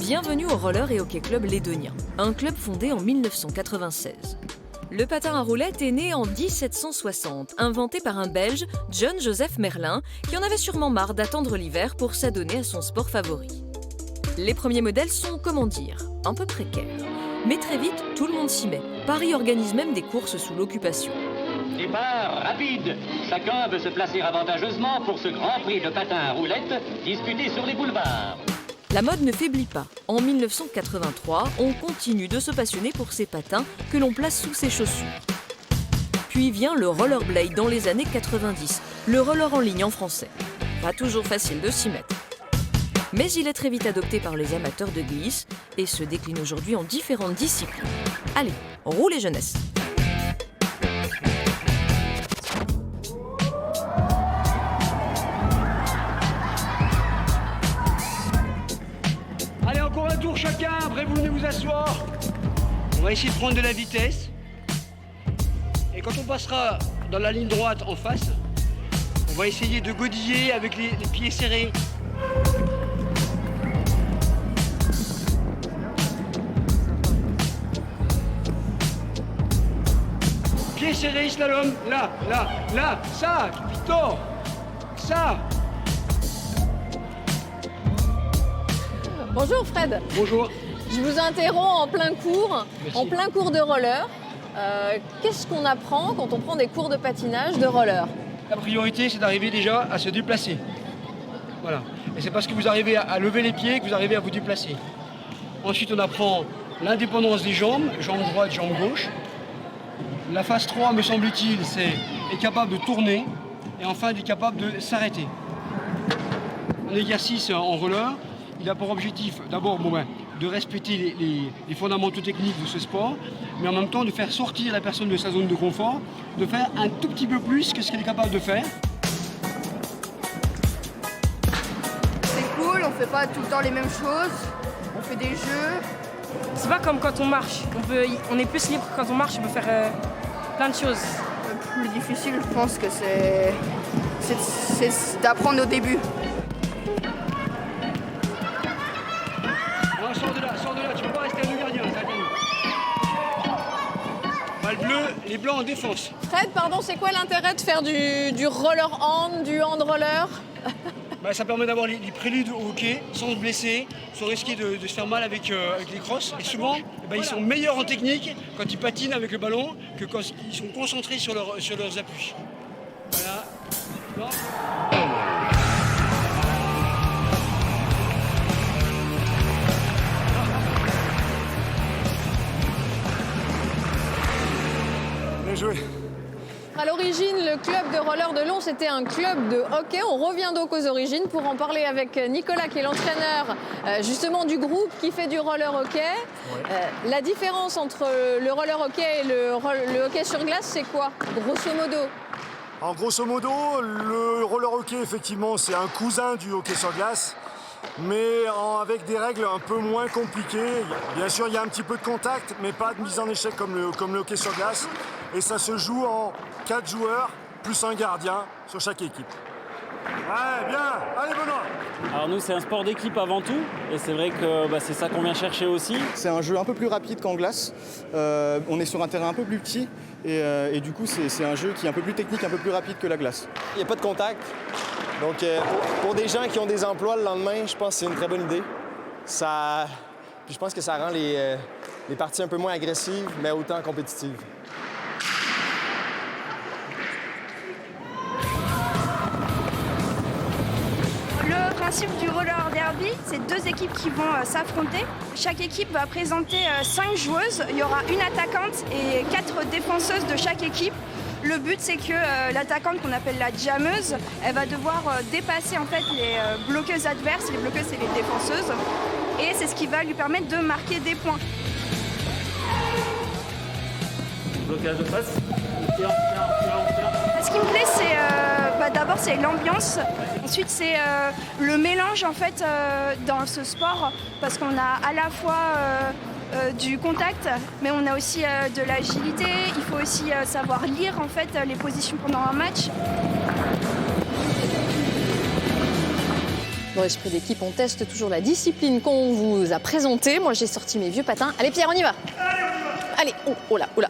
Bienvenue au Roller et Hockey Club Lédonien, un club fondé en 1996. Le patin à roulettes est né en 1760, inventé par un Belge, John Joseph Merlin, qui en avait sûrement marre d'attendre l'hiver pour s'adonner à son sport favori. Les premiers modèles sont, comment dire, un peu précaires. Mais très vite, tout le monde s'y met. Paris organise même des courses sous l'occupation. Départ rapide. Chacun veut se placer avantageusement pour ce grand prix de patin à roulettes disputé sur les boulevards. La mode ne faiblit pas. En 1983, on continue de se passionner pour ces patins que l'on place sous ses chaussures. Puis vient le rollerblade dans les années 90, le roller en ligne en français. Pas toujours facile de s'y mettre. Mais il est très vite adopté par les amateurs de glisse et se décline aujourd'hui en différentes disciplines. Allez, roulez jeunesse! Allez, encore un tour chacun, après vous venez vous asseoir. On va essayer de prendre de la vitesse. Et quand on passera dans la ligne droite en face, on va essayer de godiller avec les pieds serrés. Pieds serrés, slalom, là, ça, Victor, ça. Bonjour Fred. Bonjour. Je vous interromps en plein cours, Merci. en plein cours de roller. Qu'est-ce qu'on apprend quand on prend des cours de patinage de roller? La priorité, c'est d'arriver déjà à se déplacer. Voilà. Et c'est parce que vous arrivez à lever les pieds que vous arrivez à vous déplacer. Ensuite, on apprend l'indépendance des jambes, jambe droite, jambe gauche. La phase 3, me semble-t-il, c'est être capable de tourner. Et enfin, d'être capable de s'arrêter. Un exercice en roller, il a pour objectif d'abord de respecter les fondamentaux techniques de ce sport, mais en même temps de faire sortir la personne de sa zone de confort, de faire un tout petit peu plus que ce qu'elle est capable de faire. C'est cool, on fait pas tout le temps les mêmes choses, on fait des jeux. C'est pas comme quand on marche. On est plus libre quand on marche, on peut faire plein de choses. Le plus difficile, je pense que c'est d'apprendre au début. Non, sors de là, tu peux pas rester à nous gardien, ça Balle bleue, les blancs en défense. Fred, pardon, c'est quoi l'intérêt de faire du roller hand, du hand roller? Ça permet d'avoir les préludes au hockey sans se blesser, sans risquer de se faire mal avec les crosses. Et souvent, ils sont meilleurs en technique quand ils patinent avec le ballon que quand ils sont concentrés sur leurs appuis. Voilà. Non. Bien joué. À l'origine, le club de roller de Lons était un club de hockey. On revient donc aux origines pour en parler avec Nicolas, qui est l'entraîneur justement du groupe qui fait du roller hockey. Ouais. La différence entre le roller hockey et le hockey sur glace, c'est quoi, grosso modo? En grosso modo, le roller hockey, effectivement, c'est un cousin du hockey sur glace, mais avec des règles un peu moins compliquées. Bien sûr, il y a un petit peu de contact, mais pas de mise en échec comme le hockey sur glace. Et ça se joue en 4 joueurs, plus un gardien sur chaque équipe. Ouais, bien. Allez, Benoît. Alors nous, c'est un sport d'équipe avant tout. Et c'est vrai que c'est ça qu'on vient chercher aussi. C'est un jeu un peu plus rapide qu'en glace. On est sur un terrain un peu plus petit. Et du coup, c'est un jeu qui est un peu plus technique, un peu plus rapide que la glace. Il n'y a pas de contact. Donc, pour des gens qui ont des emplois le lendemain, je pense que c'est une très bonne idée. Puis je pense que ça rend les parties un peu moins agressives, mais autant compétitives. Le principe du roller derby, c'est 2 équipes qui vont s'affronter. Chaque équipe va présenter 5 joueuses. Il y aura une attaquante et 4 défenseuses de chaque équipe. Le but, c'est que l'attaquante, qu'on appelle la jammeuse, elle va devoir dépasser en fait les bloqueuses adverses. Les bloqueuses, c'est les défenseuses. Et c'est ce qui va lui permettre de marquer des points. Blocage de face. Ce qui me plaît, c'est d'abord c'est l'ambiance. Ensuite, c'est le mélange en fait dans ce sport, parce qu'on a à la fois du contact, mais on a aussi de l'agilité. Il faut aussi savoir lire en fait les positions pendant un match. Dans l'esprit d'équipe, on teste toujours la discipline qu'on vous a présentée. Moi, j'ai sorti mes vieux patins. Allez Pierre, on y va. Allez, oh là, oh là.